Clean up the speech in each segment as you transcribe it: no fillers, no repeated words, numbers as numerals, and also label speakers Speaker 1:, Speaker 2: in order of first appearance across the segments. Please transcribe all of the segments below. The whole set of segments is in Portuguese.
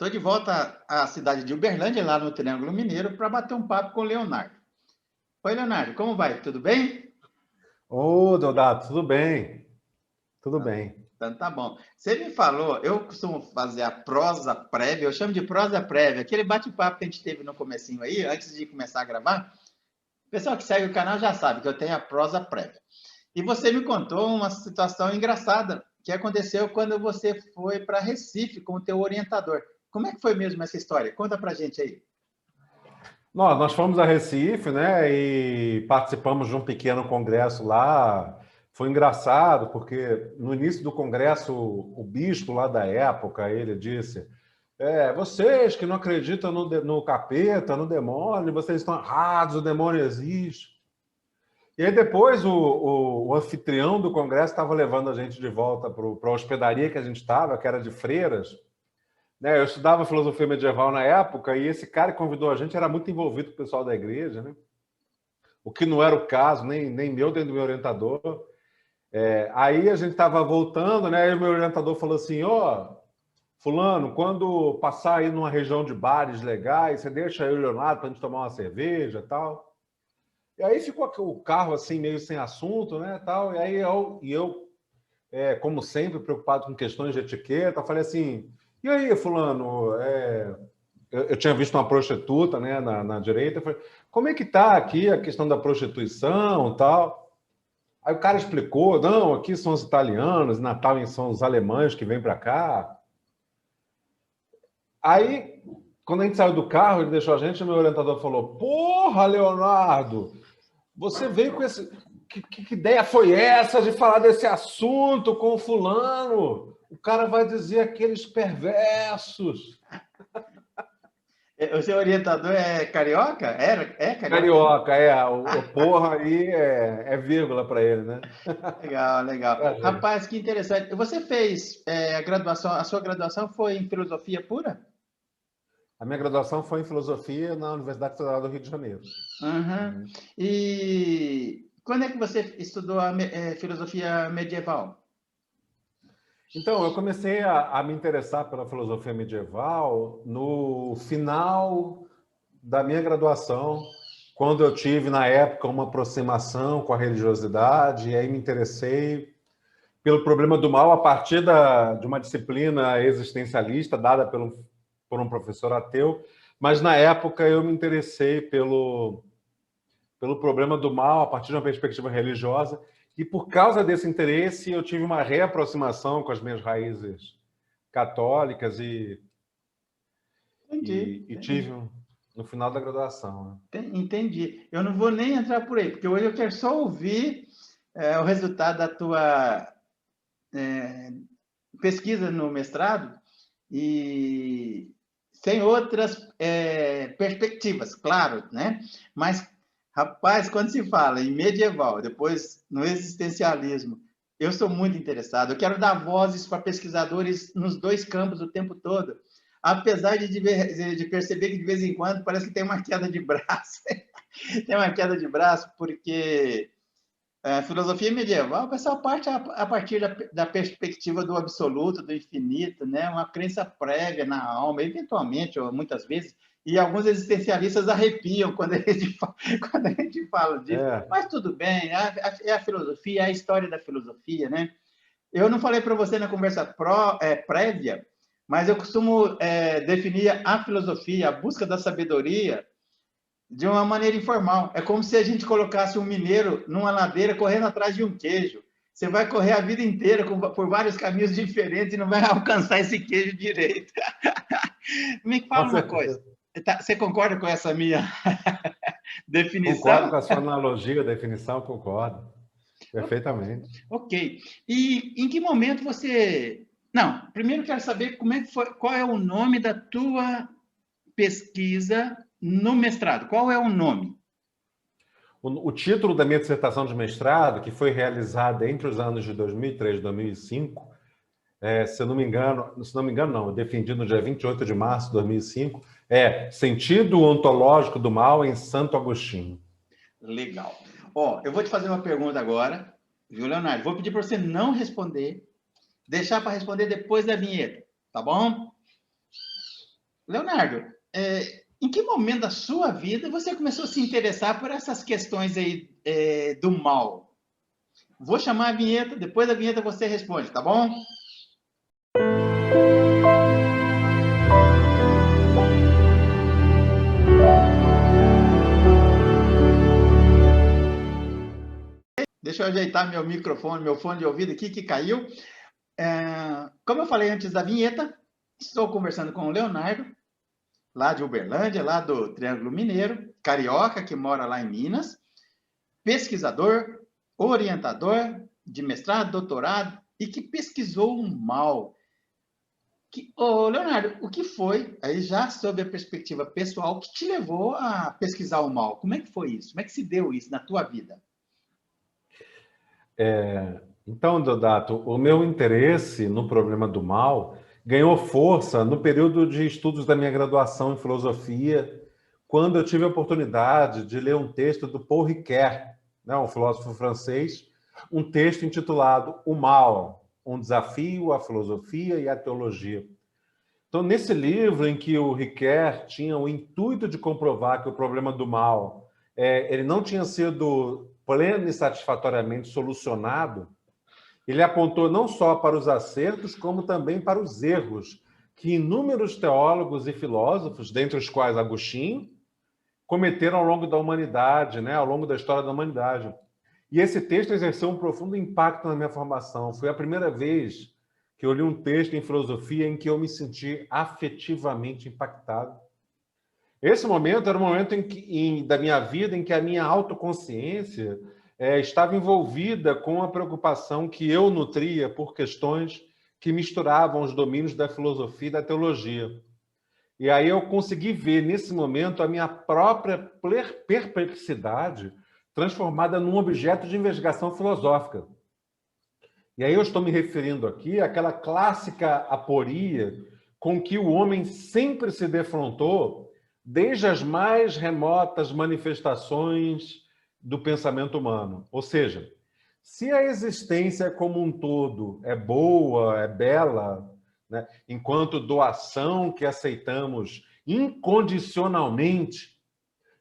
Speaker 1: Estou de volta à cidade de Uberlândia, lá no Triângulo Mineiro, para bater um papo com o Leonardo. Oi, Leonardo, como vai? Tudo bem?
Speaker 2: Ô, Deodato, tudo bem? Tudo bem.
Speaker 1: Então tá bom. Você me falou, eu costumo fazer a prosa prévia, eu chamo de prosa prévia, aquele bate-papo que a gente teve no comecinho aí, antes de começar a gravar. O pessoal que segue o canal já sabe que eu tenho a prosa prévia. E você me contou uma situação engraçada que aconteceu quando você foi para Recife com o teu orientador. Como é que foi mesmo essa história? Conta pra gente aí.
Speaker 2: Nós fomos a Recife, né, e participamos de um pequeno congresso lá. Foi engraçado, porque no início do congresso, o bispo lá da época, ele disse: vocês que não acreditam no capeta, no demônio, vocês estão errados, o demônio existe. E aí depois o anfitrião do congresso estava levando a gente de volta para a hospedaria que a gente estava, que era de Freiras, né? Eu estudava filosofia medieval na época e esse cara que convidou a gente era muito envolvido com o pessoal da igreja, né? O que não era o caso, nem meu, nem do meu orientador. Aí a gente estava voltando, né? E o meu orientador falou assim: fulano, quando passar aí numa região de bares legais, você deixa eu e o Leonardo para a gente tomar uma cerveja e tal. E aí ficou o carro assim, meio sem assunto, né? Tal. E aí eu como sempre, preocupado com questões de etiqueta, falei assim: e aí, fulano, eu tinha visto uma prostituta, né, na direita, eu falei: como é que tá aqui a questão da prostituição e tal? Aí o cara explicou: não, aqui são os italianos, Natal são os alemães que vêm para cá. Aí, quando a gente saiu do carro, ele deixou a gente, o meu orientador falou: porra, Leonardo, você veio com esse... Que ideia foi essa de falar desse assunto com o fulano? O cara vai dizer aqueles perversos.
Speaker 1: O seu orientador é carioca? É carioca?
Speaker 2: Carioca, o porra aí é vírgula para ele, né?
Speaker 1: Legal, legal. Rapaz, que interessante. Você fez a sua graduação foi em filosofia pura?
Speaker 2: A minha graduação foi em filosofia na Universidade Federal do Rio de Janeiro.
Speaker 1: Uhum. E quando é que você estudou a filosofia medieval?
Speaker 2: Então, eu comecei a me interessar pela filosofia medieval no final da minha graduação, quando eu tive, na época, uma aproximação com a religiosidade, e aí me interessei pelo problema do mal a partir de uma disciplina existencialista dada por um professor ateu, mas na época eu me interessei pelo problema do mal a partir de uma perspectiva religiosa, e por causa desse interesse eu tive uma reaproximação com as minhas raízes católicas e tive no final da graduação. Né?
Speaker 1: Entendi. Eu não vou nem entrar por aí, porque hoje eu quero só ouvir o resultado da tua pesquisa no mestrado e sem outras perspectivas, claro, né? Mas, rapaz, quando se fala em medieval, depois no existencialismo, eu sou muito interessado. Eu quero dar vozes para pesquisadores nos dois campos o tempo todo, apesar de perceber que de vez em quando parece que tem uma queda de braço. Tem uma queda de braço porque a filosofia medieval, o pessoal parte a partir da perspectiva do absoluto, do infinito, né? Uma crença prévia na alma, eventualmente, ou muitas vezes, e alguns existencialistas arrepiam quando a gente fala disso. Mas tudo bem, é a filosofia, é a história da filosofia, né? Eu não falei para você na conversa prévia, mas eu costumo definir a filosofia, a busca da sabedoria, de uma maneira informal. É como se a gente colocasse um mineiro numa ladeira correndo atrás de um queijo. Você vai correr a vida inteira por vários caminhos diferentes e não vai alcançar esse queijo direito. Me fala uma coisa. Você concorda com essa minha definição?
Speaker 2: Concordo com a sua analogia, definição, concordo. Perfeitamente.
Speaker 1: Ok. E em que momento você... Não, primeiro quero saber como é que foi, qual é o nome da tua pesquisa no mestrado. Qual é o nome?
Speaker 2: O título da minha dissertação de mestrado, que foi realizada entre os anos de 2003 e 2005, se não me engano, não, eu defendi no dia 28 de março de 2005, Sentido Ontológico do Mal em Santo Agostinho.
Speaker 1: Legal. Eu vou te fazer uma pergunta agora, viu, Leonardo? Vou pedir para você não responder, deixar para responder depois da vinheta, tá bom? Leonardo, em que momento da sua vida você começou a se interessar por essas questões aí do mal? Vou chamar a vinheta, depois da vinheta você responde, tá bom? Deixa eu ajeitar meu microfone, meu fone de ouvido aqui que caiu. Como eu falei antes da vinheta, estou conversando com o Leonardo, lá de Uberlândia, lá do Triângulo Mineiro, carioca, que mora lá em Minas, pesquisador, orientador de mestrado, doutorado, e que pesquisou o mal. Leonardo, o que foi, aí já sob a perspectiva pessoal, que te levou a pesquisar o mal? Como é que foi isso? Como é que se deu isso na tua vida?
Speaker 2: Então, Deodato, o meu interesse no problema do mal ganhou força no período de estudos da minha graduação em filosofia, quando eu tive a oportunidade de ler um texto do Paul Ricoeur, né, um filósofo francês, um texto intitulado O Mal, um desafio à filosofia e à teologia. Então, nesse livro em que o Ricoeur tinha o intuito de comprovar que o problema do mal ele não tinha sido pleno e satisfatoriamente solucionado, ele apontou não só para os acertos, como também para os erros que inúmeros teólogos e filósofos, dentre os quais Agostinho, cometeram ao longo da humanidade, né, ao longo da história da humanidade. E esse texto exerceu um profundo impacto na minha formação. Foi a primeira vez que eu li um texto em filosofia em que eu me senti afetivamente impactado. Esse momento era um momento da minha vida em que a minha autoconsciência estava envolvida com a preocupação que eu nutria por questões que misturavam os domínios da filosofia e da teologia. E aí eu consegui ver, nesse momento, a minha própria perplexidade transformada num objeto de investigação filosófica. E aí eu estou me referindo aqui àquela clássica aporia com que o homem sempre se defrontou desde as mais remotas manifestações do pensamento humano. Ou seja, se a existência como um todo é boa, é bela, né, enquanto doação que aceitamos incondicionalmente,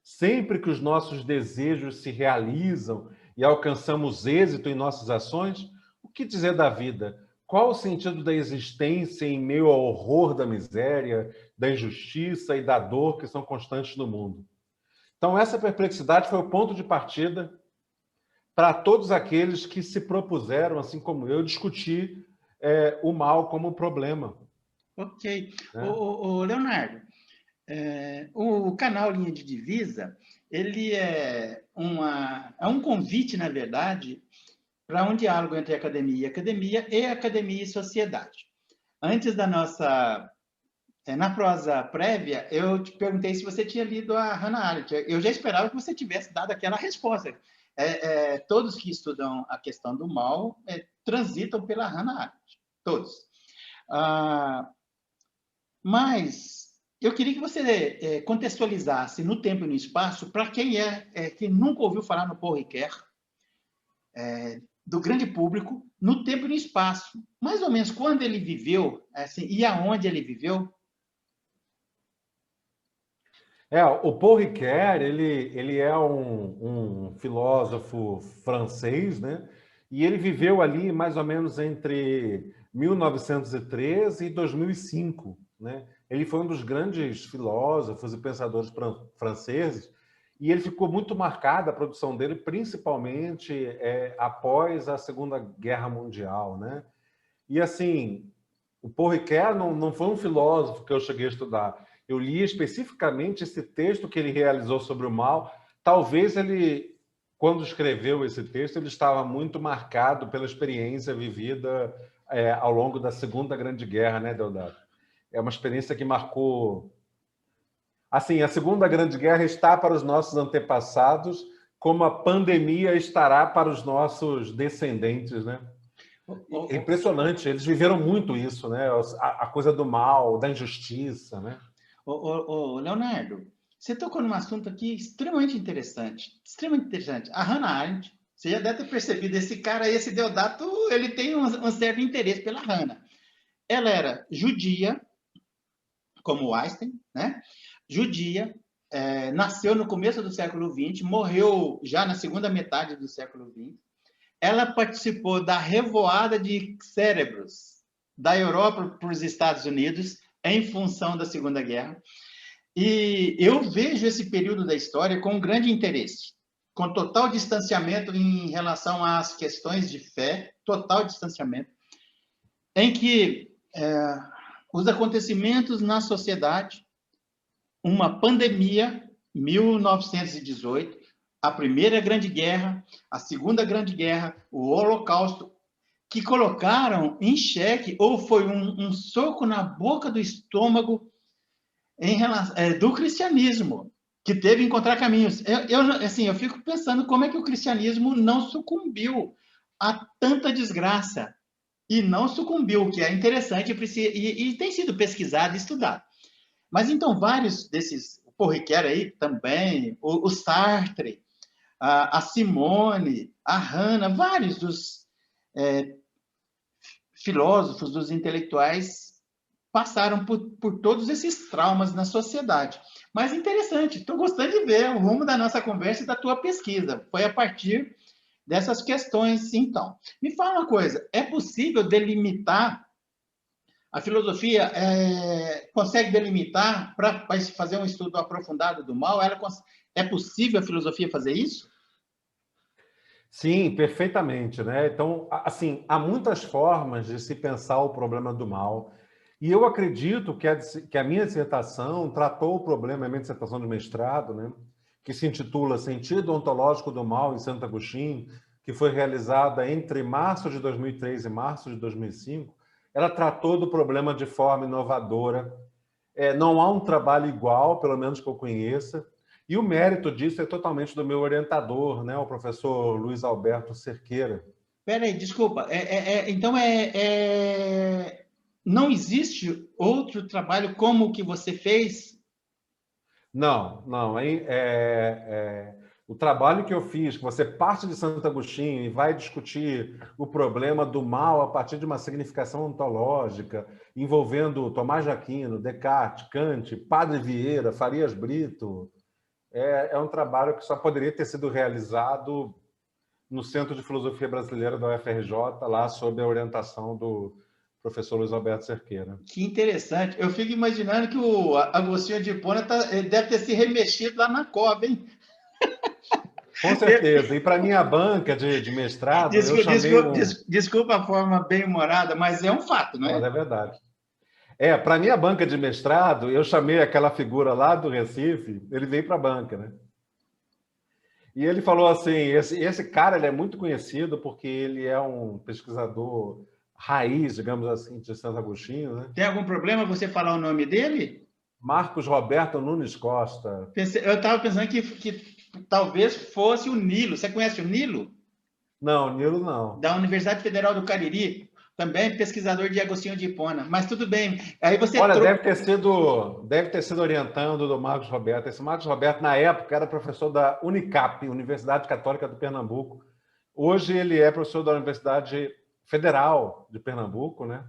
Speaker 2: sempre que os nossos desejos se realizam e alcançamos êxito em nossas ações, o que dizer da vida? Qual o sentido da existência em meio ao horror da miséria, da injustiça e da dor que são constantes no mundo? Então, essa perplexidade foi o ponto de partida para todos aqueles que se propuseram, assim como eu, discutir o mal como problema.
Speaker 1: Ok. Né? Leonardo, o canal Linha de Divisa, ele é um convite, na verdade, para um diálogo entre academia e academia e sociedade. Antes da nossa... na prosa prévia, eu te perguntei se você tinha lido a Hannah Arendt. Eu já esperava que você tivesse dado aquela resposta. Todos que estudam a questão do mal transitam pela Hannah Arendt. Todos. Mas eu queria que você contextualizasse no tempo e no espaço para quem que nunca ouviu falar no Paul Ricoeur, do grande público, no tempo e no espaço. Mais ou menos quando ele viveu, assim, e aonde ele viveu.
Speaker 2: O Paul Ricoeur, ele é um filósofo francês, né? E ele viveu ali mais ou menos entre 1913 e 2005, né? Ele foi um dos grandes filósofos e pensadores franceses, e ele ficou muito marcado, a produção dele, principalmente após a Segunda Guerra Mundial, né? E, assim, o Paul Ricoeur não foi um filósofo que eu cheguei a estudar. Eu li especificamente esse texto que ele realizou sobre o mal. Talvez ele, quando escreveu esse texto, ele estava muito marcado pela experiência vivida ao longo da Segunda Grande Guerra, né, Deodato? É uma experiência que marcou... Assim, a Segunda Grande Guerra está para os nossos antepassados, como a pandemia estará para os nossos descendentes, né? É impressionante, eles viveram muito isso, né? A coisa do mal, da injustiça, né?
Speaker 1: Leonardo, você tocou num assunto aqui extremamente interessante. Extremamente interessante. A Hannah Arendt, você já deve ter percebido, esse cara, esse Deodato, ele tem um certo interesse pela Hannah. Ela era judia, como Einstein, né? Judia, nasceu no começo do século XX, morreu já na segunda metade do século XX. Ela participou da revoada de cérebros da Europa para os Estados Unidos em função da Segunda Guerra. E eu vejo esse período da história com grande interesse, com total distanciamento em relação às questões de fé, total distanciamento, em que os acontecimentos na sociedade, uma pandemia, 1918, a Primeira Grande Guerra, a Segunda Grande Guerra, o Holocausto, que colocaram em xeque, ou foi um soco na boca do estômago em relação, do cristianismo, que teve que encontrar caminhos. Eu fico pensando como é que o cristianismo não sucumbiu a tanta desgraça, e não sucumbiu, que é interessante e tem sido pesquisado e estudado. Mas então, vários desses, o Paul Ricoeur aí também, o Sartre, a Simone, a Hannah, vários dos filósofos, dos intelectuais, passaram por todos esses traumas na sociedade. Mas interessante, estou gostando de ver o rumo da nossa conversa e da tua pesquisa. Foi a partir dessas questões, então. Me fala uma coisa, é possível delimitar, a filosofia consegue delimitar para fazer um estudo aprofundado do mal? É possível a filosofia fazer isso?
Speaker 2: Sim, perfeitamente, né? Então, assim, há muitas formas de se pensar o problema do mal. E eu acredito que a minha dissertação tratou o problema, a minha dissertação de mestrado, né? Que se intitula Sentido Ontológico do Mal em Santo Agostinho, que foi realizada entre março de 2003 e março de 2005, ela tratou do problema de forma inovadora. Não há um trabalho igual, pelo menos que eu conheça, e o mérito disso é totalmente do meu orientador, né, o professor Luiz Alberto Cerqueira.
Speaker 1: Espera aí, desculpa. Então, não existe outro trabalho como o que você fez?
Speaker 2: Não. O trabalho que eu fiz, que você parte de Santo Agostinho e vai discutir o problema do mal a partir de uma significação ontológica, envolvendo Tomás de Aquino, Descartes, Kant, Padre Vieira, Farias Brito, é um trabalho que só poderia ter sido realizado no Centro de Filosofia Brasileira da UFRJ, lá sob a orientação do professor Luiz Alberto Cerqueira.
Speaker 1: Que interessante. Eu fico imaginando que o Agostinho de Hipona deve ter se remexido lá na cova, hein?
Speaker 2: Com certeza. E para minha banca de mestrado, eu chamei
Speaker 1: Desculpa a forma bem-humorada, mas é um fato, não é?
Speaker 2: Mas é verdade. Para minha banca de mestrado, eu chamei aquela figura lá do Recife, ele veio para a banca, né? E ele falou assim, esse cara ele é muito conhecido porque ele é um pesquisador raiz, digamos assim, de Santo Agostinho, né?
Speaker 1: Tem algum problema você falar o nome dele?
Speaker 2: Marcos Roberto Nunes Costa.
Speaker 1: Eu estava pensando que talvez fosse o Nilo. Você conhece o Nilo?
Speaker 2: Não, o Nilo não.
Speaker 1: Da Universidade Federal do Cariri. Também pesquisador de Agostinho de Hipona. Mas tudo bem. Aí você
Speaker 2: Olha, deve ter sido orientando do Marcos Roberto. Esse Marcos Roberto, na época, era professor da Unicap, Universidade Católica do Pernambuco. Hoje ele é professor da Universidade Federal de Pernambuco, né?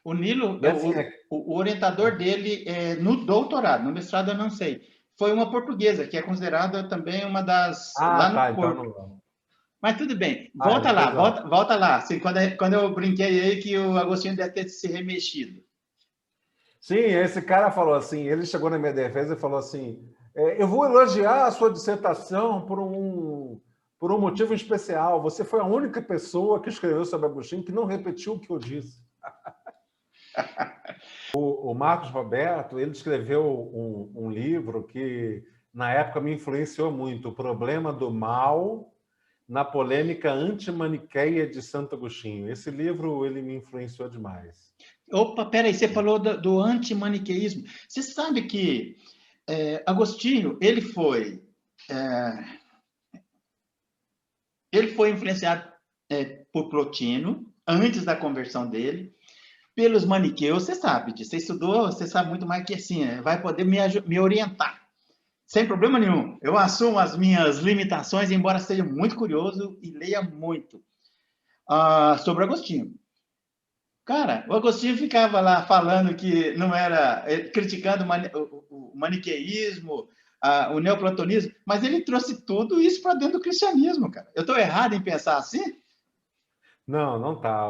Speaker 1: O Nilo, assim, o orientador dele no doutorado, no mestrado eu não sei, foi uma portuguesa, que é considerada também uma das... lá no Porto. Então... Mas tudo bem, volta lá. Assim, quando eu brinquei aí que o Agostinho deve ter se remexido.
Speaker 2: Sim, esse cara falou assim, ele chegou na minha defesa e falou assim, eu vou elogiar a sua dissertação por um motivo especial. Você foi a única pessoa que escreveu sobre Agostinho que não repetiu o que eu disse. O Marcos Roberto, ele escreveu um livro que, na época, me influenciou muito, O Problema do Mal na Polêmica Antimaniqueia de Santo Agostinho. Esse livro, ele me influenciou demais.
Speaker 1: Opa, peraí, você falou do antimaniqueísmo. Você sabe que Agostinho, ele foi influenciado por Plotino, antes da conversão dele, pelos maniqueus, você sabe disso, você estudou, você sabe muito mais que assim, vai poder me orientar. Sem problema nenhum. Eu assumo as minhas limitações, embora seja muito curioso e leia muito sobre Agostinho. Cara, o Agostinho ficava lá falando que não era, criticando o maniqueísmo, o neoplatonismo, mas ele trouxe tudo isso para dentro do cristianismo, cara. Eu estou errado em pensar assim?
Speaker 2: Não, não tá.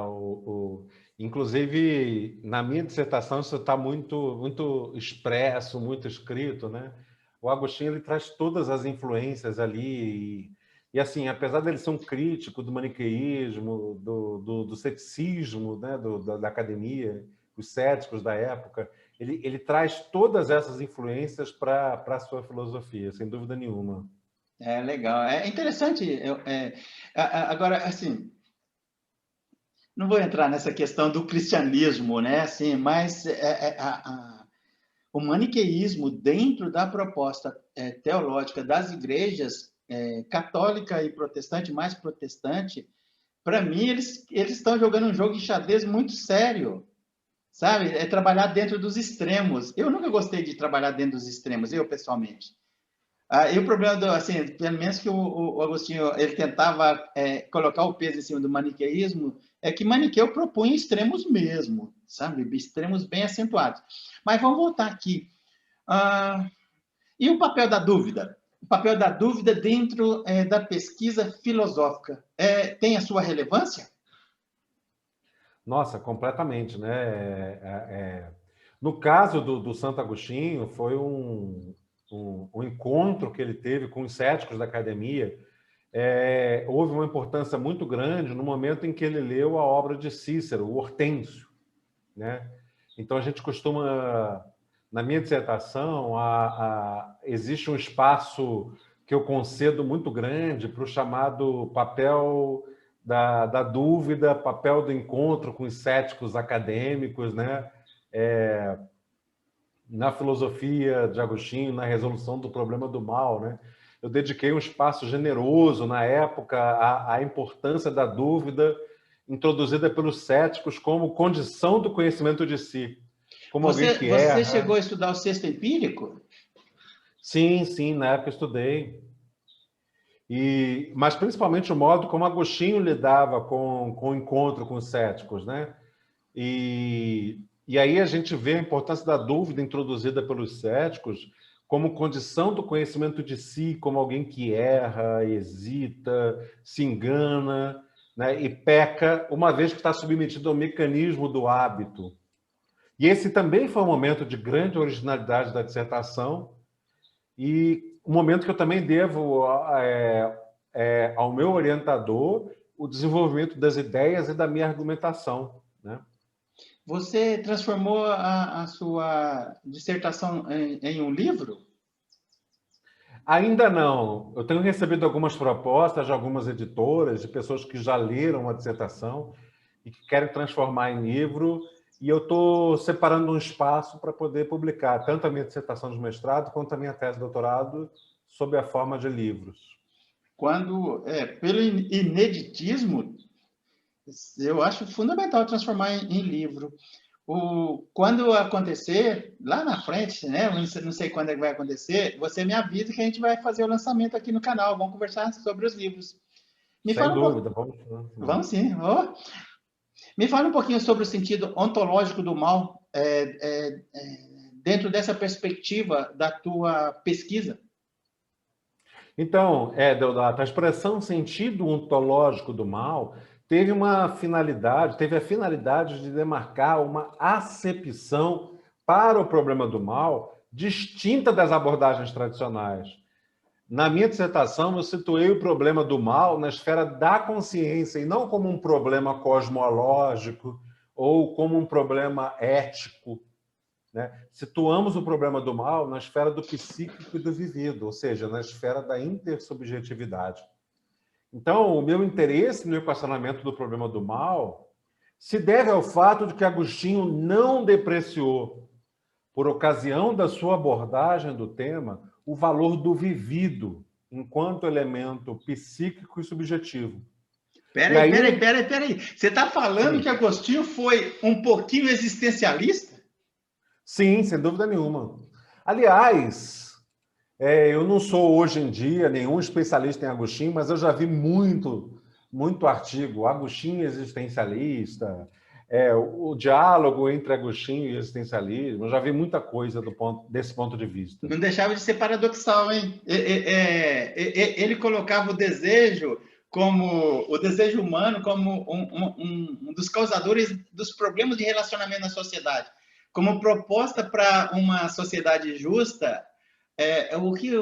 Speaker 2: Inclusive, na minha dissertação, isso está muito expresso, muito escrito, né? O Agostinho ele traz todas as influências ali. E assim, apesar dele ser um crítico do maniqueísmo, do ceticismo, né? Da academia, os céticos da época, ele traz todas essas influências para a sua filosofia, sem dúvida nenhuma.
Speaker 1: É legal, é interessante. Agora, assim, não vou entrar nessa questão do cristianismo, né? Assim, mas o maniqueísmo dentro da proposta teológica das igrejas católica e protestante, mais protestante, para mim eles estão jogando um jogo de xadrez muito sério, sabe? É trabalhar dentro dos extremos. Eu nunca gostei de trabalhar dentro dos extremos, eu pessoalmente. E o problema, assim, pelo menos que o Agostinho ele tentava colocar o peso em cima do maniqueísmo, é que Maniqueu propunha extremos mesmo, sabe? Extremos bem acentuados. Mas vamos voltar aqui. E o papel da dúvida? O papel da dúvida dentro da pesquisa filosófica tem a sua relevância?
Speaker 2: Nossa, completamente, né? No caso do Santo Agostinho, foi um encontro que ele teve com os céticos da academia. Houve uma importância muito grande no momento em que ele leu a obra de Cícero, o Hortêncio, né? Então, a gente costuma, na minha dissertação, existe um espaço que eu concedo muito grande para o chamado papel da dúvida, papel do encontro com os céticos acadêmicos, né? Na filosofia de Agostinho, na resolução do problema do mal, né? Eu dediquei um espaço generoso na época à importância da dúvida introduzida pelos céticos como condição do conhecimento de si, como alguém que
Speaker 1: Você chegou
Speaker 2: erra.
Speaker 1: a estudar o sexto empírico?
Speaker 2: Sim, na época estudei. Mas principalmente o modo como Agostinho lidava com o encontro com os céticos, né? E aí a gente vê a importância da dúvida introduzida pelos céticos como condição do conhecimento de si, como alguém que erra, hesita, se engana, né? E peca, uma vez que está submetido ao mecanismo do hábito. E esse também foi um momento de grande originalidade da dissertação e um momento que eu também devo ao meu orientador o desenvolvimento das ideias e da minha argumentação, né?
Speaker 1: Você transformou a sua dissertação em um livro?
Speaker 2: Ainda não. Eu tenho recebido algumas propostas de algumas editoras, de pessoas que já leram a dissertação e que querem transformar em livro, e eu estou separando um espaço para poder publicar tanto a minha dissertação de mestrado quanto a minha tese de doutorado sob a forma de livros.
Speaker 1: Pelo ineditismo, eu acho fundamental transformar em livro. Quando acontecer, lá na frente, né? Não sei quando é que vai acontecer, você me avisa que a gente vai fazer o lançamento aqui no canal, vamos conversar sobre os livros. Me
Speaker 2: Sem
Speaker 1: fala um pouco.
Speaker 2: dúvida, vamos.
Speaker 1: Vamos sim. Oh. Me fala um pouquinho sobre o sentido ontológico do mal dentro dessa perspectiva da tua pesquisa.
Speaker 2: Então, a expressão sentido ontológico do mal teve a finalidade de demarcar uma acepção para o problema do mal distinta das abordagens tradicionais. Na minha dissertação, eu situei o problema do mal na esfera da consciência e não como um problema cosmológico ou como um problema ético, né? Situamos o problema do mal na esfera do psíquico e do vivido, ou seja, na esfera da intersubjetividade. Então, o meu interesse no equacionamento do problema do mal se deve ao fato de que Agostinho não depreciou, por ocasião da sua abordagem do tema, o valor do vivido enquanto elemento psíquico e subjetivo.
Speaker 1: Peraí. Você está falando
Speaker 2: Sim.
Speaker 1: que Agostinho foi um pouquinho existencialista?
Speaker 2: Sim, sem dúvida nenhuma. Aliás, eu não sou hoje em dia nenhum especialista em Agostinho, mas eu já vi muito artigo, Agostinho existencialista, o diálogo entre Agostinho e existencialismo. Eu já vi muita coisa desse ponto de vista.
Speaker 1: Não deixava de ser paradoxal, hein? Ele colocava o desejo humano como um dos causadores dos problemas de relacionamento na sociedade. Como proposta para uma sociedade justa, o que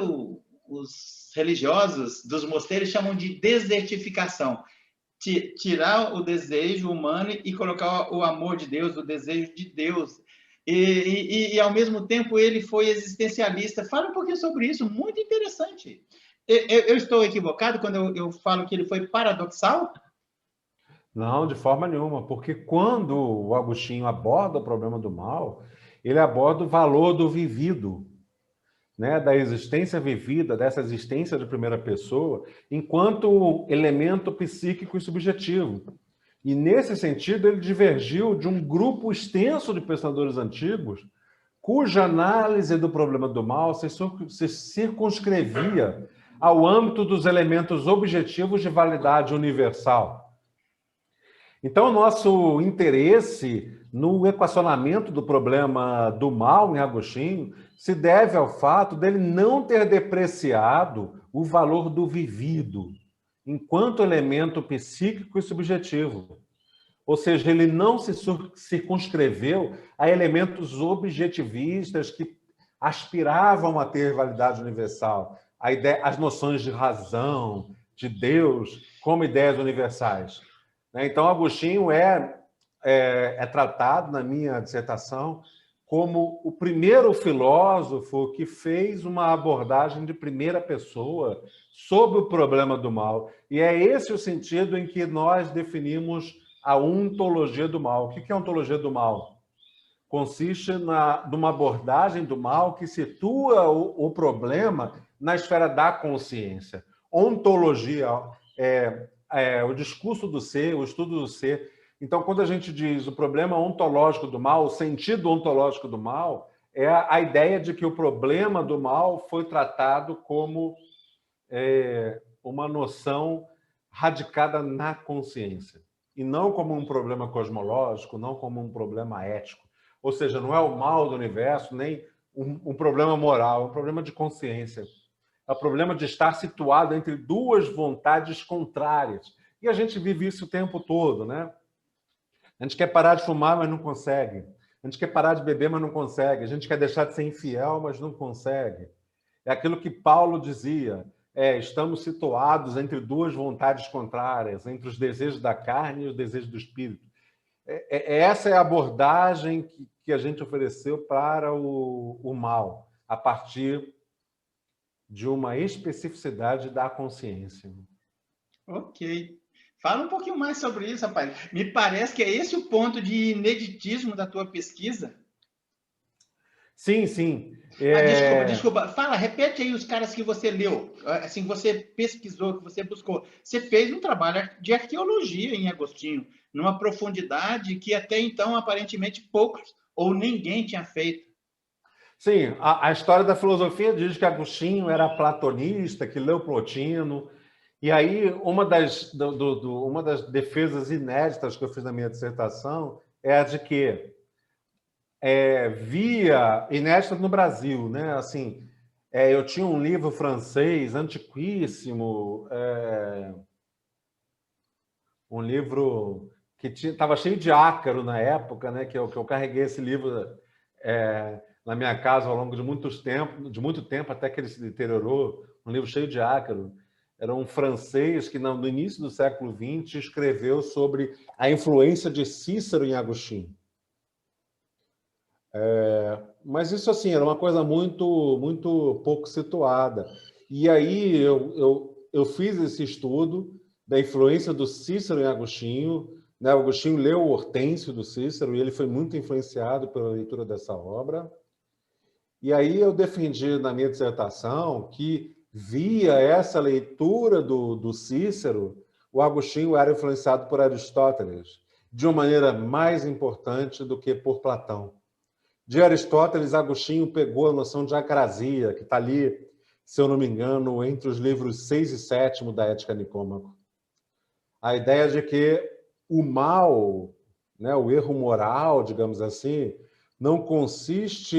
Speaker 1: os religiosos dos mosteiros chamam de desertificação. Tirar o desejo humano e colocar o amor de Deus, o desejo de Deus. Ao mesmo tempo, ele foi existencialista. Fala um pouquinho sobre isso, muito interessante. Eu estou equivocado quando eu falo que ele foi paradoxal?
Speaker 2: Não, de forma nenhuma, porque quando o Agostinho aborda o problema do mal, ele aborda o valor do vivido, né, da existência vivida, dessa existência de primeira pessoa, enquanto elemento psíquico e subjetivo. E, nesse sentido, ele divergiu de um grupo extenso de pensadores antigos, cuja análise do problema do mal se circunscrevia ao âmbito dos elementos objetivos de validade universal. Então, o nosso interesse no equacionamento do problema do mal em Agostinho se deve ao fato dele não ter depreciado o valor do vivido enquanto elemento psíquico e subjetivo. Ou seja, ele não se circunscreveu a elementos objetivistas que aspiravam a ter validade universal, as noções de razão, de Deus, como ideias universais. Então, Agostinho é tratado, na minha dissertação, como o primeiro filósofo que fez uma abordagem de primeira pessoa sobre o problema do mal. E é esse o sentido em que nós definimos a ontologia do mal. O que é a ontologia do mal? Consiste numa abordagem do mal que situa o problema na esfera da consciência. Ontologia o discurso do ser, o estudo do ser. Então, quando a gente diz o problema ontológico do mal, o sentido ontológico do mal, é a ideia de que o problema do mal foi tratado como uma noção radicada na consciência, e não como um problema cosmológico, não como um problema ético. Ou seja, não é o mal do universo, nem um problema moral, é um problema de consciência. É o problema de estar situado entre duas vontades contrárias. E a gente vive isso o tempo todo, né? A gente quer parar de fumar, mas não consegue. A gente quer parar de beber, mas não consegue. A gente quer deixar de ser infiel, mas não consegue. É aquilo que Paulo dizia, estamos situados entre duas vontades contrárias, entre os desejos da carne e os desejos do espírito. Essa é a abordagem que a gente ofereceu para o mal, a partir de uma especificidade da consciência.
Speaker 1: Ok. Fala um pouquinho mais sobre isso, rapaz. Me parece que é esse o ponto de ineditismo da tua pesquisa.
Speaker 2: Sim, sim.
Speaker 1: Desculpa. Fala, repete aí os caras que você leu, assim, que você pesquisou, que você buscou. Você fez um trabalho de arqueologia em Agostinho, numa profundidade que até então, aparentemente, poucos ou ninguém tinha feito.
Speaker 2: Sim, a história da filosofia diz que Agostinho era platonista, que leu Plotino. E aí, uma das defesas inéditas que eu fiz na minha dissertação é a de que via inédita no Brasil, né? Assim, eu tinha um livro francês antiquíssimo, um livro que estava cheio de ácaro na época, né? Que eu carreguei esse livro na minha casa ao longo de muito tempo, até que ele se deteriorou, um livro cheio de ácaro. Era um francês que, no início do século XX, escreveu sobre a influência de Cícero em Agostinho. Mas isso, assim, era uma coisa muito, muito pouco situada. E aí eu fiz esse estudo da influência do Cícero em Agostinho, né? Agostinho leu o Hortêncio do Cícero e ele foi muito influenciado pela leitura dessa obra. E aí eu defendi na minha dissertação que, via essa leitura do Cícero, o Agostinho era influenciado por Aristóteles, de uma maneira mais importante do que por Platão. De Aristóteles, Agostinho pegou a noção de acrasia, que está ali, se eu não me engano, entre os livros 6 e 7 da Ética Nicômaco. A ideia de que o mal, né? O erro moral, digamos assim, não consiste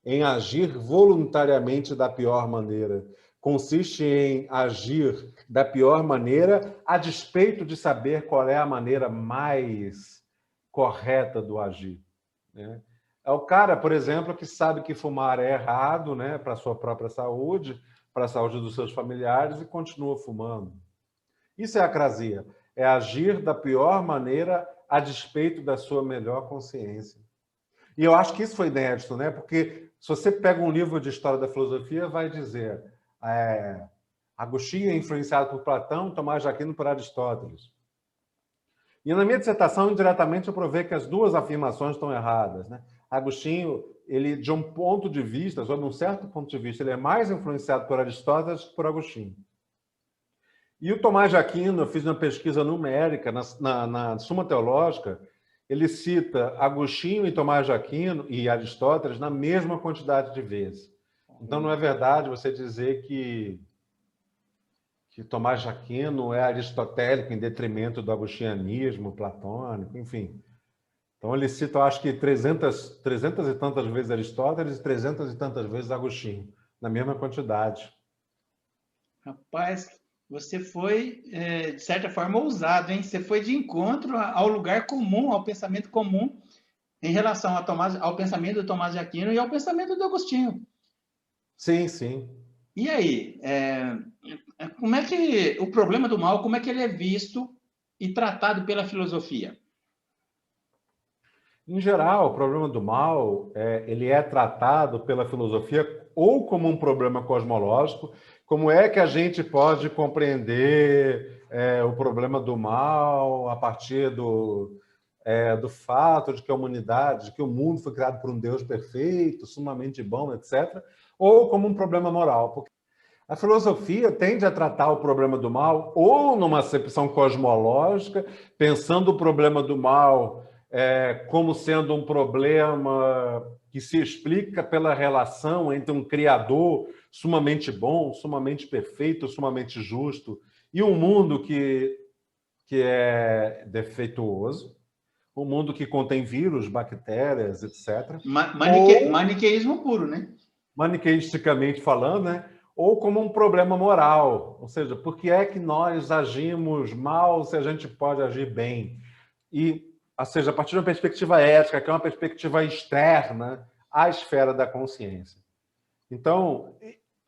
Speaker 2: em agir voluntariamente da pior maneira. Consiste em agir da pior maneira a despeito de saber qual é a maneira mais correta do agir, né? É o cara, por exemplo, que sabe que fumar é errado, né, para a sua própria saúde, para a saúde dos seus familiares e continua fumando. Isso é acrasia. É agir da pior maneira a despeito da sua melhor consciência. E eu acho que isso foi inédito, né? Porque se você pega um livro de história da filosofia, vai dizer Agostinho é influenciado por Platão, Tomás de Aquino por Aristóteles. E na minha dissertação, indiretamente, eu provei que as duas afirmações estão erradas, né? Agostinho, ele, de um ponto de vista, só de um certo ponto de vista, ele é mais influenciado por Aristóteles que por Agostinho. E o Tomás de Aquino, eu fiz uma pesquisa numérica na Suma Teológica, ele cita Agostinho e Tomás de Aquino e Aristóteles na mesma quantidade de vezes. Então, não é verdade você dizer que Tomás de Aquino é aristotélico em detrimento do agostinianismo, platônico, enfim. Então, ele cita, eu acho que 300 e tantas vezes Aristóteles e 300 e tantas vezes Agostinho, na mesma quantidade.
Speaker 1: Rapaz, você foi, de certa forma, ousado, hein? Você foi de encontro ao lugar comum, ao pensamento comum, em relação ao pensamento do Tomás de Aquino e ao pensamento do Agostinho.
Speaker 2: Sim, sim.
Speaker 1: E aí, como é que o problema do mal, como é que ele é visto e tratado pela filosofia?
Speaker 2: Em geral, o problema do mal, ele é tratado pela filosofia ou como um problema cosmológico, como é que a gente pode compreender o problema do mal a partir do fato de que a humanidade, de que o mundo foi criado por um Deus perfeito, sumamente bom, etc., ou como um problema moral. Porque a filosofia tende a tratar o problema do mal ou numa acepção cosmológica, pensando o problema do mal como sendo um problema que se explica pela relação entre um criador sumamente bom, sumamente perfeito, sumamente justo, e um mundo que é defeituoso, um mundo que contém vírus, bactérias, etc.
Speaker 1: Maniqueísmo puro, né?
Speaker 2: Maniqueisticamente falando, né? Ou como um problema moral, ou seja, por que é que nós agimos mal se a gente pode agir bem? E, ou seja, a partir de uma perspectiva ética, que é uma perspectiva externa à esfera da consciência. Então,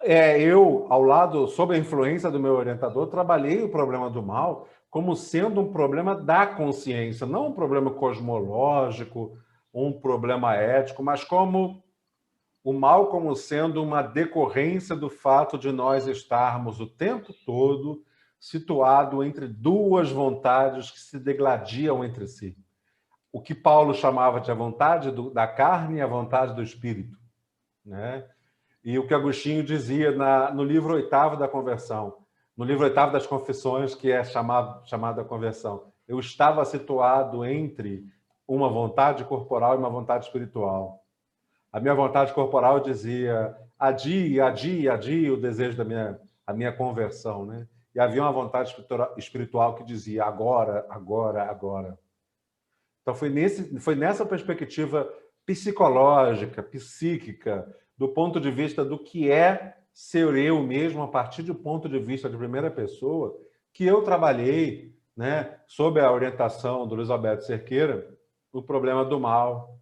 Speaker 2: eu, ao lado, sob a influência do meu orientador, trabalhei o problema do mal como sendo um problema da consciência, não um problema cosmológico, um problema ético, mas como o mal como sendo uma decorrência do fato de nós estarmos o tempo todo situado entre duas vontades que se degladiam entre si. O que Paulo chamava de a vontade da carne e a vontade do espírito, né? E o que Agostinho dizia no livro 8º da Conversão, no livro 8º das Confissões, que é chamado a Conversão. Eu estava situado entre uma vontade corporal e uma vontade espiritual. A minha vontade corporal dizia adie o desejo a minha conversão, né? E havia uma vontade espiritual que dizia agora, agora, agora. Então foi nessa perspectiva psicológica, psíquica, do ponto de vista do que é ser eu mesmo, a partir do ponto de vista de primeira pessoa, que eu trabalhei, né, sob a orientação do Luiz Alberto Cerqueira, o problema do mal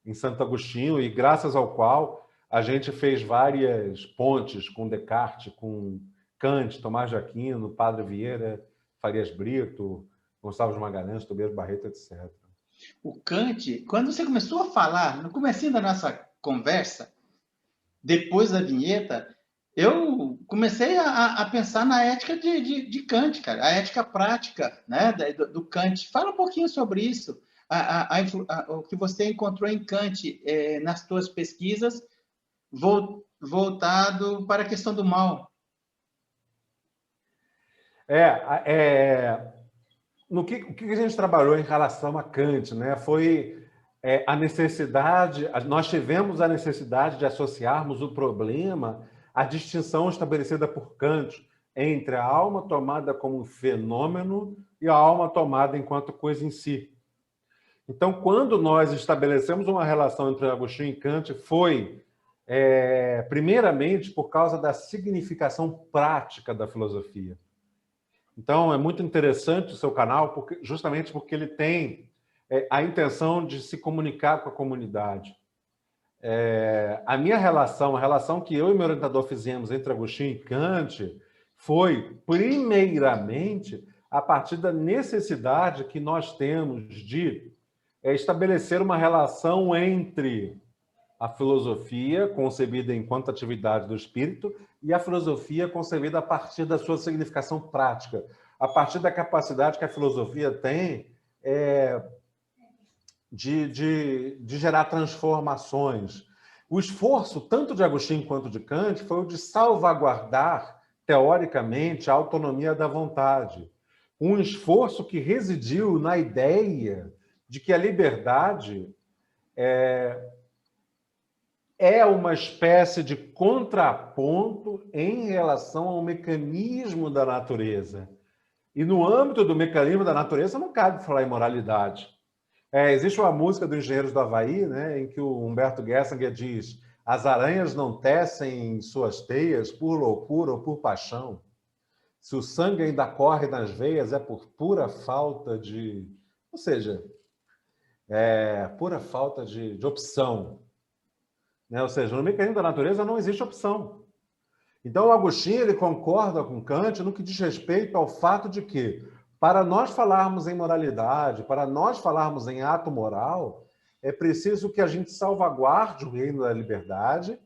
Speaker 2: em Santo Agostinho, e graças ao qual a gente fez várias pontes com Descartes, com Kant, Tomás de Aquino, Padre Vieira, Farias Brito, Gonçalves Magalhães, Tobias Barreto, etc.
Speaker 1: O Kant, quando você começou a falar, no comecinho da nossa conversa, depois da vinheta, eu comecei a pensar na ética de Kant, cara, a ética prática, né, do Kant. Fala um pouquinho sobre isso, o que você encontrou em Kant nas suas pesquisas, voltado para a questão do mal.
Speaker 2: O que a gente trabalhou em relação a Kant, né, foi a necessidade, nós tivemos a necessidade de associarmos o problema à distinção estabelecida por Kant entre a alma tomada como fenômeno e a alma tomada enquanto coisa em si. Então, quando nós estabelecemos uma relação entre Agostinho e Kant, foi, primeiramente, por causa da significação prática da filosofia. Então, é muito interessante o seu canal, justamente porque ele tem a intenção de se comunicar com a comunidade. A minha relação, a relação que eu e meu orientador fizemos entre Agostinho e Kant, foi, primeiramente, a partir da necessidade que nós temos de estabelecer uma relação entre a filosofia, concebida enquanto atividade do espírito, e a filosofia concebida a partir da sua significação prática, a partir da capacidade que a filosofia tem de gerar transformações. O esforço, tanto de Agostinho quanto de Kant, foi o de salvaguardar, teoricamente, a autonomia da vontade. Um esforço que residiu na ideia de que a liberdade é uma espécie de contraponto em relação ao mecanismo da natureza. E no âmbito do mecanismo da natureza não cabe falar em moralidade. Existe uma música dos Engenheiros do Havaí, né, em que o Humberto Gessinger diz: as aranhas não tecem suas teias por loucura ou por paixão. Se o sangue ainda corre nas veias, é por pura falta de... Ou seja, pura falta de opção. Né? Ou seja, no mecanismo da natureza não existe opção. Então, o Agostinho ele concorda com Kant no que diz respeito ao fato de que, para nós falarmos em moralidade, para nós falarmos em ato moral, é preciso que a gente salvaguarde o reino da liberdade,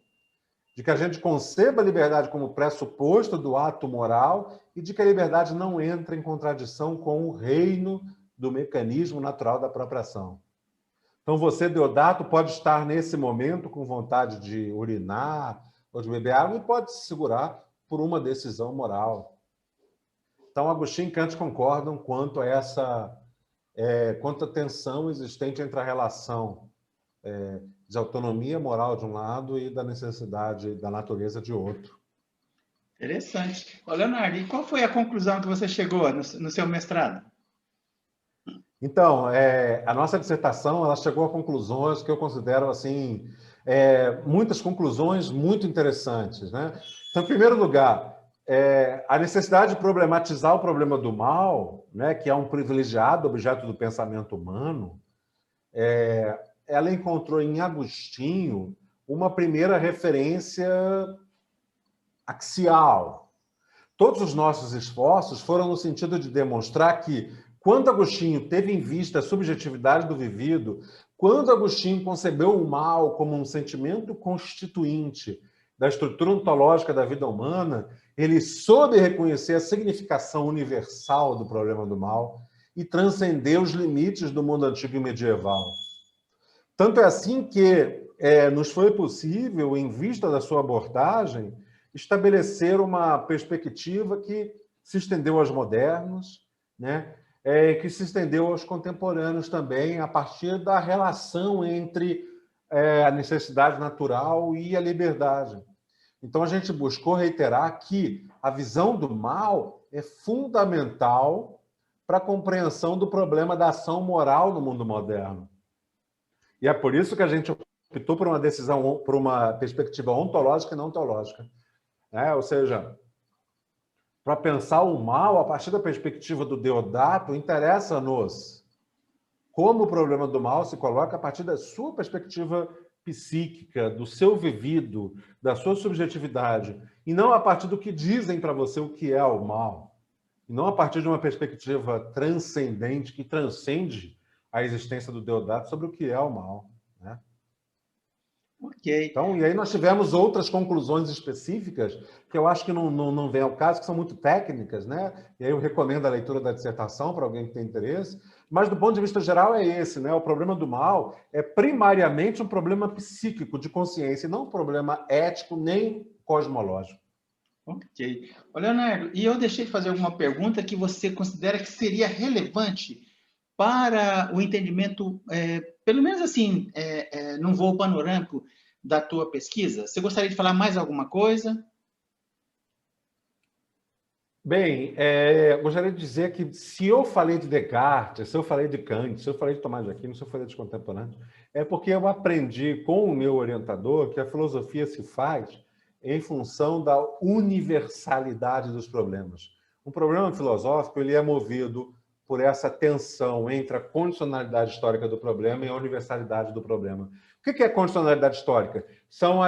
Speaker 2: de que a gente conceba a liberdade como pressuposto do ato moral e de que a liberdade não entre em contradição com o reino do mecanismo natural da própria ação. Então, você, Deodato, pode estar nesse momento com vontade de urinar ou de beber água e pode se segurar por uma decisão moral. Então, Agostinho e Kant concordam quanto a quanto à tensão existente entre a relação de autonomia moral de um lado e da necessidade da natureza de outro.
Speaker 1: Interessante. Ô, Leonardo, e qual foi a conclusão que você chegou no seu mestrado?
Speaker 2: Então, a nossa dissertação ela chegou a conclusões que eu considero assim, muitas conclusões muito interessantes, né? Então, em primeiro lugar, a necessidade de problematizar o problema do mal, né, que é um privilegiado objeto do pensamento humano, ela encontrou em Agostinho uma primeira referência axial. Todos os nossos esforços foram no sentido de demonstrar que, quando Agostinho teve em vista a subjetividade do vivido, quando Agostinho concebeu o mal como um sentimento constituinte da estrutura ontológica da vida humana, ele soube reconhecer a significação universal do problema do mal e transcendeu os limites do mundo antigo e medieval. Tanto é assim que nos foi possível, em vista da sua abordagem, estabelecer uma perspectiva que se estendeu aos modernos, né? Que se estendeu aos contemporâneos também, a partir da relação entre a necessidade natural e a liberdade. Então, a gente buscou reiterar que a visão do mal é fundamental para a compreensão do problema da ação moral no mundo moderno. E é por isso que a gente optou por uma decisão, por uma perspectiva ontológica e não teológica. Ou seja, para pensar o mal a partir da perspectiva do Deodato, interessa-nos como o problema do mal se coloca a partir da sua perspectiva psíquica, do seu vivido, da sua subjetividade, e não a partir do que dizem para você o que é o mal, e não a partir de uma perspectiva transcendente que transcende a existência do Deodato sobre o que é o mal, né?
Speaker 1: Ok.
Speaker 2: Então, e aí nós tivemos outras conclusões específicas que eu acho que não vem ao caso, que são muito técnicas, né? E aí eu recomendo a leitura da dissertação para alguém que tem interesse. Mas, do ponto de vista geral, é esse, né? O problema do mal é primariamente um problema psíquico, de consciência, e não um problema ético nem cosmológico.
Speaker 1: Ok. Ô, Leonardo, e eu deixei de fazer alguma pergunta que você considera que seria relevante para o entendimento, pelo menos assim, num voo panorâmico da tua pesquisa? Você gostaria de falar mais alguma coisa?
Speaker 2: Bem, gostaria de dizer que se eu falei de Descartes, se eu falei de Kant, se eu falei de Tomás de Aquino, se eu falei dos contemporâneos, é porque eu aprendi com o meu orientador que a filosofia se faz em função da universalidade dos problemas. Um problema filosófico ele é movido por essa tensão entre a condicionalidade histórica do problema e a universalidade do problema. O que é condicionalidade histórica? São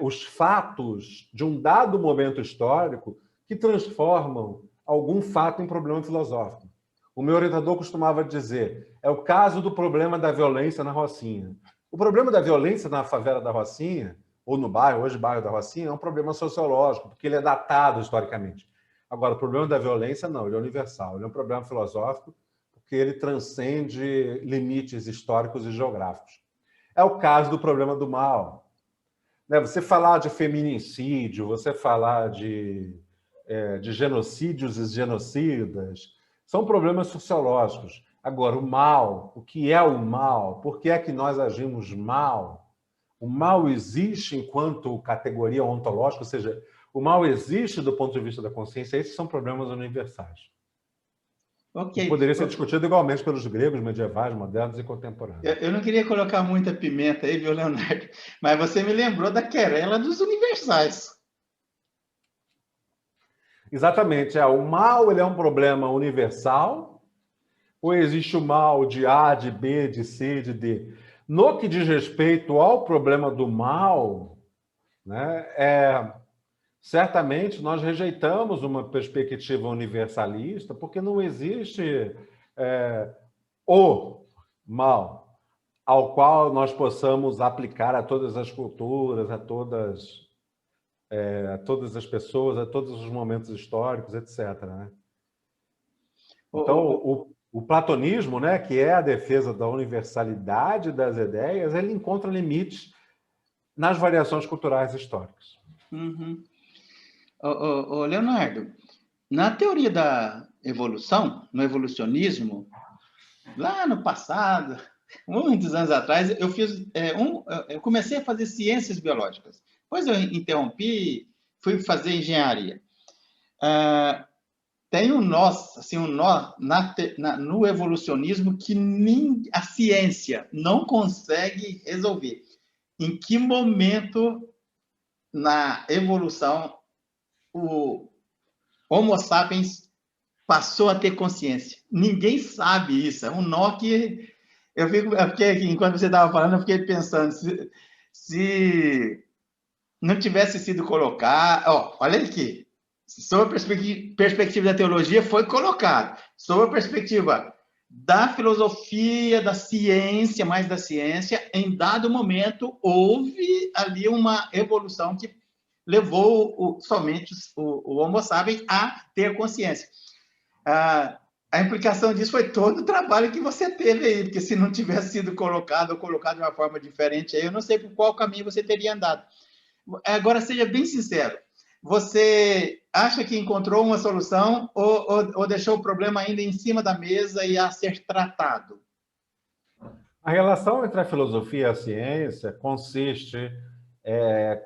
Speaker 2: os fatos de um dado momento histórico que transformam algum fato em problema filosófico. O meu orientador costumava dizer, é o caso do problema da violência na Rocinha. O problema da violência na favela da Rocinha, ou no bairro, hoje bairro da Rocinha, é um problema sociológico, porque ele é datado historicamente. Agora, o problema da violência, não, ele é universal, ele é um problema filosófico, porque ele transcende limites históricos e geográficos. É o caso do problema do mal. Você falar de feminicídio, você falar de genocídios e genocidas, são problemas sociológicos. Agora, o mal, o que é o mal? Por que é que nós agimos mal? O mal existe enquanto categoria ontológica, ou seja, o mal existe do ponto de vista da consciência. Esses são problemas universais.
Speaker 1: Ok.
Speaker 2: E poderia ser discutido igualmente pelos gregos, medievais, modernos e contemporâneos.
Speaker 1: Eu não queria colocar muita pimenta aí, viu, Leonardo? Mas você me lembrou da querela dos universais.
Speaker 2: Exatamente. O mal ele é um problema universal, ou existe o mal de A, de B, de C, de D? No que diz respeito ao problema do mal, né, certamente nós rejeitamos uma perspectiva universalista, porque não existe o mal ao qual nós possamos aplicar a todas as culturas, a todas as pessoas, a todos os momentos históricos, etc. Né? Então, o platonismo, né, que é a defesa da universalidade das ideias, ele encontra limites nas variações culturais históricas.
Speaker 1: Uhum. Leonardo, na teoria da evolução, no evolucionismo, lá no passado, muitos anos atrás, eu comecei a fazer ciências biológicas. Depois eu interrompi, fui fazer engenharia. Tem um nó, assim, no evolucionismo que a ciência não consegue resolver. Em que momento na evolução o Homo sapiens passou a ter consciência? Ninguém sabe isso. É um nó que enquanto você estava falando, eu fiquei pensando se não tivesse sido colocado. Olha aqui. Sob a perspectiva da teologia, foi colocado. Sob a perspectiva da filosofia, da ciência, mais da ciência, em dado momento, houve ali uma evolução que levou somente o Homo sapiens a ter consciência. A implicação disso foi todo o trabalho que você teve aí, porque se não tivesse sido colocado ou colocado de uma forma diferente, aí eu não sei por qual caminho você teria andado. Agora, seja bem sincero, você acha que encontrou uma solução ou deixou o problema ainda em cima da mesa e a ser tratado?
Speaker 2: A relação entre a filosofia e a ciência consiste,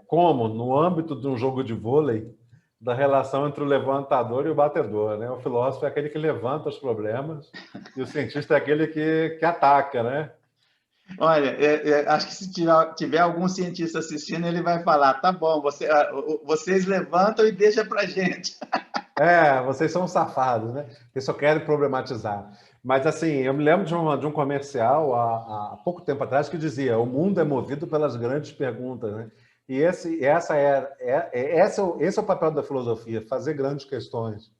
Speaker 2: como no âmbito de um jogo de vôlei, da relação entre o levantador e o batedor. Né? O filósofo é aquele que levanta os problemas e o cientista é aquele que ataca, né?
Speaker 1: Olha, acho que se tiver algum cientista assistindo, ele vai falar, tá bom, vocês levantam e deixa pra gente.
Speaker 2: Vocês são safados, né? Vocês só querem problematizar. Mas, assim, eu me lembro de um comercial há pouco tempo atrás que dizia: o mundo é movido pelas grandes perguntas, né? E esse é o papel da filosofia, fazer grandes questões.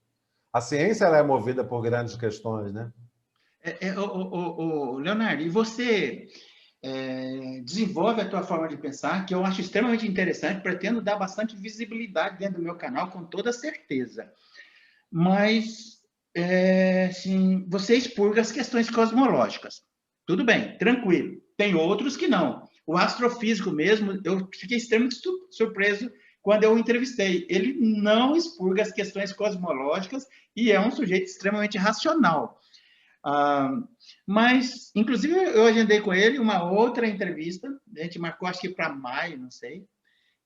Speaker 2: A ciência ela é movida por grandes questões, né?
Speaker 1: Leonardo, e você desenvolve a tua forma de pensar, que eu acho extremamente interessante, pretendo dar bastante visibilidade dentro do meu canal, com toda certeza. Mas, assim, você expurga as questões cosmológicas. Tudo bem, tranquilo. Tem outros que não. O astrofísico mesmo, eu fiquei extremamente surpreso quando eu o entrevistei. Ele não expurga as questões cosmológicas e é um sujeito extremamente racional. Mas, inclusive, eu agendei com ele uma outra entrevista, a gente marcou, acho que para maio, não sei,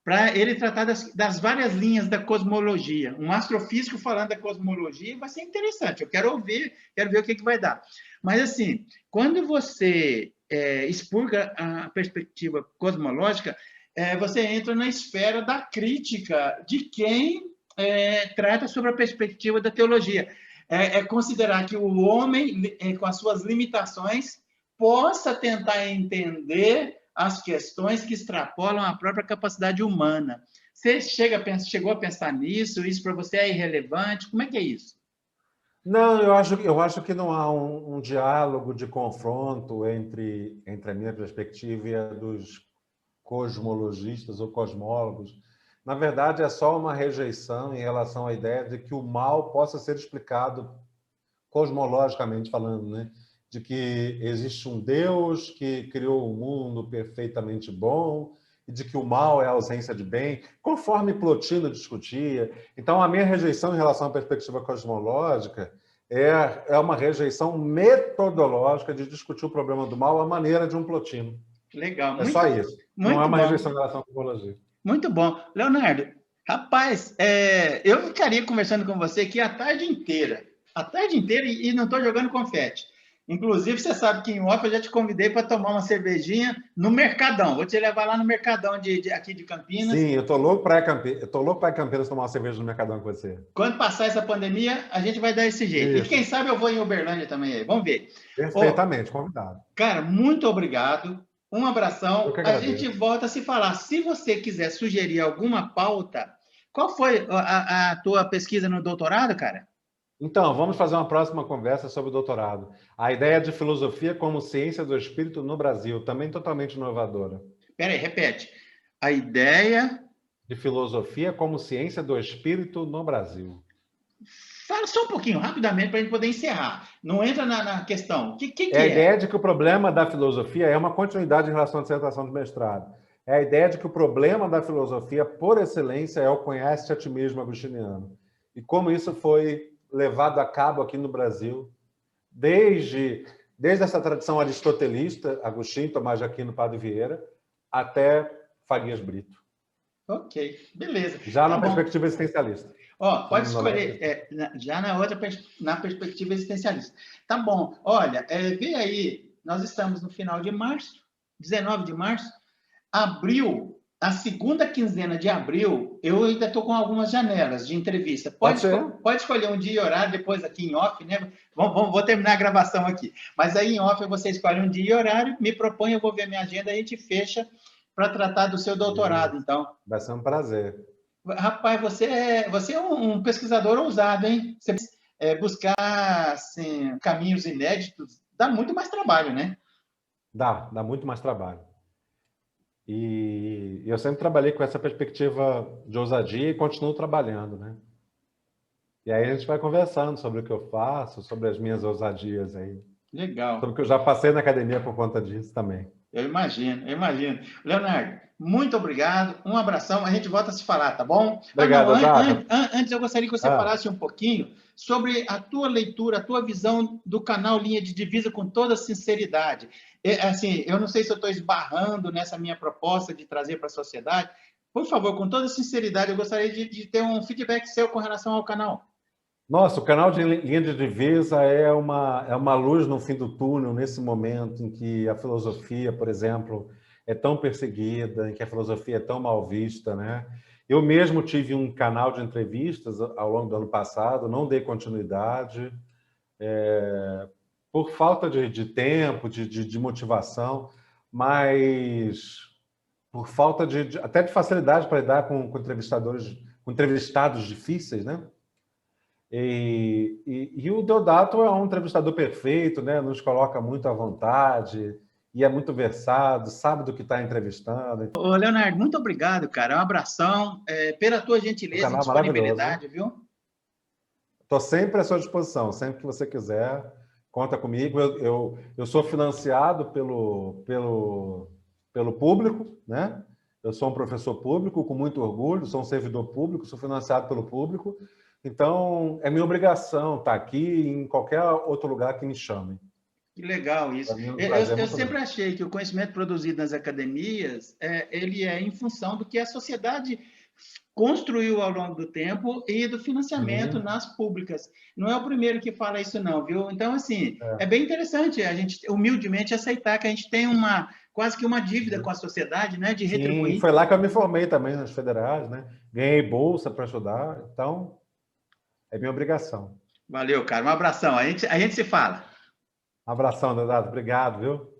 Speaker 1: para ele tratar das várias linhas da cosmologia. Um astrofísico falando da cosmologia vai ser interessante. Eu quero ouvir, quero ver o que vai dar. Mas, assim, quando você expurga a perspectiva cosmológica, você entra na esfera da crítica de quem trata sobre a perspectiva da teologia. Considerar que o homem, com as suas limitações, possa tentar entender as questões que extrapolam a própria capacidade humana. Você chegou a pensar nisso? Isso para você é irrelevante? Como é que é isso?
Speaker 2: Não, eu acho que não há um diálogo de confronto entre a minha perspectiva e a dos cosmologistas ou cosmólogos. Na verdade, é só uma rejeição em relação à ideia de que o mal possa ser explicado cosmologicamente falando, né? De que existe um Deus que criou um mundo perfeitamente bom e de que o mal é a ausência de bem, conforme Plotino discutia. Então, a minha rejeição em relação à perspectiva cosmológica é uma rejeição metodológica de discutir o problema do mal à maneira de um Plotino.
Speaker 1: Legal.
Speaker 2: É só isso. Não é uma rejeição em relação à cosmologia.
Speaker 1: Muito bom. Leonardo, rapaz, eu ficaria conversando com você aqui a tarde inteira e não estou jogando confete. Inclusive, você sabe que em off eu já te convidei para tomar uma cervejinha no Mercadão. Vou te levar lá no Mercadão aqui de Campinas.
Speaker 2: Sim, eu estou louco para ir Campinas tomar uma cerveja no Mercadão com você.
Speaker 1: Quando passar essa pandemia, a gente vai dar esse jeito. Isso. E quem sabe eu vou em Uberlândia também. Vamos ver.
Speaker 2: Perfeitamente, convidado.
Speaker 1: Cara, muito obrigado. Um abração. A gente volta a se falar. Se você quiser sugerir alguma pauta, qual foi a tua pesquisa no doutorado, cara?
Speaker 2: Então, vamos fazer uma próxima conversa sobre o doutorado. A ideia de filosofia como ciência do espírito no Brasil, também totalmente inovadora.
Speaker 1: Espera aí, repete. A ideia
Speaker 2: de filosofia como ciência do espírito no Brasil.
Speaker 1: Fala só um pouquinho, rapidamente, para a gente poder encerrar. Não entra na questão. O que
Speaker 2: é? A ideia de que o problema da filosofia é uma continuidade em relação à dissertação de mestrado. É a ideia de que o problema da filosofia, por excelência, é o conhece a ti mesmo agostiniano. E como isso foi levado a cabo aqui no Brasil, desde essa tradição aristotelista, Agostinho, Tomás de Aquino, Padre Vieira, até Farias Brito.
Speaker 1: Ok, beleza.
Speaker 2: Já na perspectiva existencialista.
Speaker 1: Pode escolher, já na perspectiva existencialista. Tá bom. Olha, vê aí, nós estamos no final de março, 19 de março, abril, a segunda quinzena de abril, eu ainda estou com algumas janelas de entrevista. Pode escolher um dia e horário, depois aqui em off, né? Vou terminar a gravação aqui. Mas aí em off você escolhe um dia e horário, me propõe, eu vou ver minha agenda, a gente fecha para tratar do seu doutorado, então.
Speaker 2: Vai ser um prazer.
Speaker 1: Rapaz, você é um pesquisador ousado, hein? Você buscar assim, caminhos inéditos dá muito mais trabalho, né?
Speaker 2: Dá muito mais trabalho. E eu sempre trabalhei com essa perspectiva de ousadia e continuo trabalhando, né? E aí a gente vai conversando sobre o que eu faço, sobre as minhas ousadias aí.
Speaker 1: Legal.
Speaker 2: Sobre o que eu já passei na academia por conta disso também.
Speaker 1: Eu imagino. Leonardo, muito obrigado. Um abração. A gente volta a se falar, tá bom?
Speaker 2: Obrigado,
Speaker 1: antes eu gostaria que você falasse um pouquinho sobre a tua leitura, a tua visão do canal Linha de Divisa com toda sinceridade. Assim, eu não sei se eu estou esbarrando nessa minha proposta de trazer para a sociedade. Por favor, com toda sinceridade, eu gostaria de ter um feedback seu com relação ao canal.
Speaker 2: Nossa, o canal de Linha de Divisa é uma luz no fim do túnel, nesse momento em que a filosofia, por exemplo, é tão perseguida, em que a filosofia é tão mal vista, né? Eu mesmo tive um canal de entrevistas ao longo do ano passado, não dei continuidade, por falta de tempo, de motivação, mas por falta até de facilidade para lidar com entrevistados difíceis, né? E o Deodato é um entrevistador perfeito, né? Nos coloca muito à vontade e é muito versado, sabe do que está entrevistando.
Speaker 1: Ô, Leonardo, muito obrigado, cara. Um abração pela tua gentileza e disponibilidade, viu?
Speaker 2: Estou sempre à sua disposição, sempre que você quiser, conta comigo. Eu sou financiado pelo público, né? Eu sou um professor público com muito orgulho, sou um servidor público, sou financiado pelo público. Então, é minha obrigação estar aqui e em qualquer outro lugar que me chamem.
Speaker 1: Que legal isso.
Speaker 2: Para mim é um
Speaker 1: Eu,
Speaker 2: prazer
Speaker 1: eu
Speaker 2: muito
Speaker 1: sempre
Speaker 2: grande.
Speaker 1: achei que o conhecimento produzido nas academias, ele é em função do que a sociedade construiu ao longo do tempo e do financiamento
Speaker 2: Sim,
Speaker 1: nas públicas. Não é o primeiro que fala isso, não, viu? Então, assim, é
Speaker 2: é,
Speaker 1: bem interessante a gente humildemente aceitar que a gente tem quase que uma dívida com
Speaker 2: sim.
Speaker 1: a sociedade, né, de
Speaker 2: Sim,
Speaker 1: retribuir.
Speaker 2: foi lá que eu me formei também nas federais, né? Ganhei bolsa para estudar, então é minha obrigação.
Speaker 1: Valeu, cara. Um abração. A gente se fala.
Speaker 2: Um abração, Deodato. Obrigado, viu?